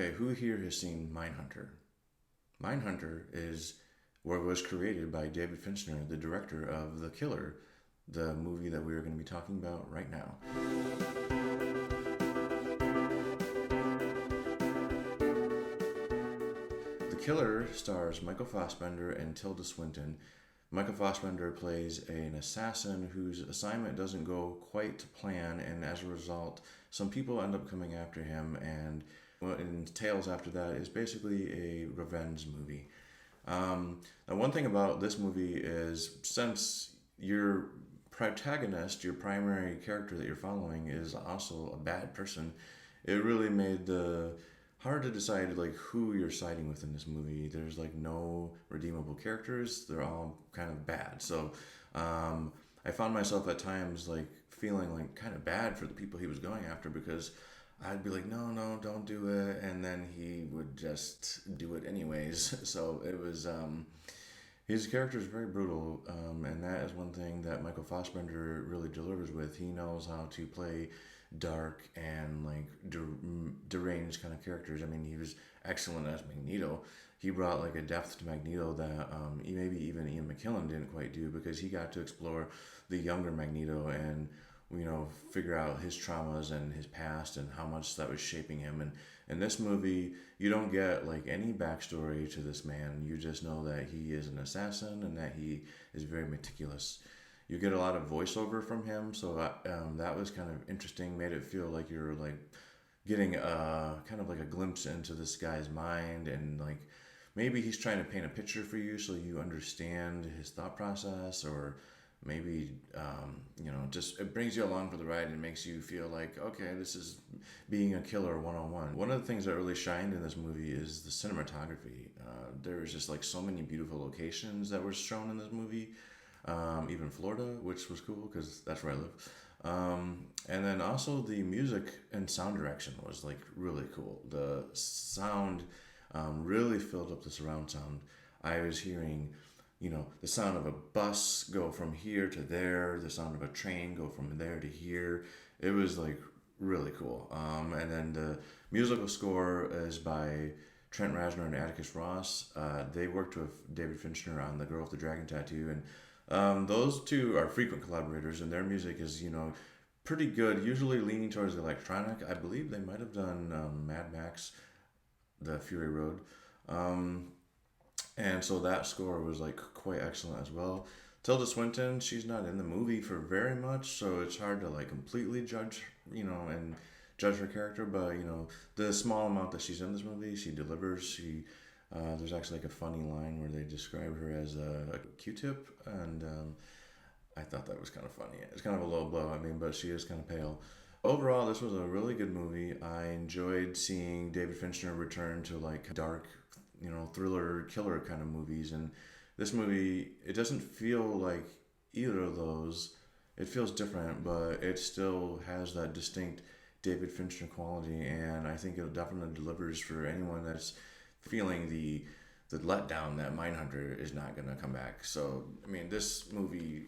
Okay, who here has seen Mindhunter? Mindhunter is what was created by David Fincher, the director of The Killer, the movie that we are going to be talking about right now. The Killer stars Michael Fassbender and Tilda Swinton. Michael Fassbender plays an assassin whose assignment doesn't go quite to plan, and as a result, some people end up coming after him, and what entails after that is basically a revenge movie. Now, one thing about this movie is since your protagonist, your primary character that you're following, is also a bad person, it really made the hard to decide like who you're siding with in this movie. There's like no redeemable characters. They're all kind of bad. So I found myself at times like feeling like kind of bad for the people he was going after, because I'd be like, no, no, don't do it, and then he would just do it anyways. So it was his character is very brutal, and that is one thing that Michael Fassbender really delivers with. He knows how to play dark and like deranged kind of characters. I mean, he was excellent as Magneto. He brought like a depth to Magneto that maybe even Ian McKellen didn't quite do, because he got to explore the younger Magneto and figure out his traumas and his past and how much that was shaping him. And in this movie, you don't get like any backstory to this man. You just know that he is an assassin and that he is very meticulous. You get a lot of voiceover from him, so that was kind of interesting. Made it feel like you're like getting kind of like a glimpse into this guy's mind, and like maybe he's trying to paint a picture for you so you understand his thought process, or maybe just it brings you along for the ride and makes you feel like, okay, this is being a killer 101. One of the things that really shined in this movie is the cinematography. There's just like so many beautiful locations that were shown in this movie, even Florida, which was cool because that's where I live. And then also the music and sound direction was like really cool. The sound really filled up the surround sound. I was hearing the sound of a bus go from here to there, the sound of a train go from there to here. It was like really cool. And then the musical score is by Trent Reznor and Atticus Ross. They worked with David Fincher on The Girl with the Dragon Tattoo, and those two are frequent collaborators, and their music is, pretty good, usually leaning towards electronic. I believe they might have done Mad Max, The Fury Road. And so that score was like quite excellent as well. Tilda Swinton, she's not in the movie for very much, so it's hard to like completely judge, and judge her character. But the small amount that she's in this movie, she delivers. There's actually like a funny line where they describe her as a Q-tip, and I thought that was kind of funny. It's kind of a low blow, but she is kind of pale. Overall, this was a really good movie. I enjoyed seeing David Fincher return to like dark, thriller, killer kind of movies. And this movie, it doesn't feel like either of those. It feels different, but it still has that distinct David Fincher quality. And I think it definitely delivers for anyone that's feeling the letdown that Mindhunter is not going to come back. So, this movie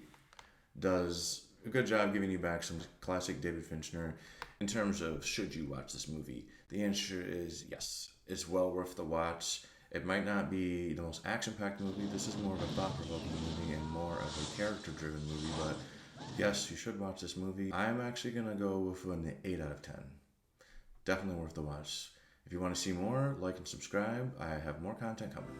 does a good job giving you back some classic David Fincher. In terms of should you watch this movie, the answer is yes. It's well worth the watch. It might not be the most action-packed movie. This is more of a thought-provoking movie and more of a character-driven movie, but yes, you should watch this movie. I'm actually going to go with an 8 out of 10. Definitely worth the watch. If you want to see more, like and subscribe. I have more content coming.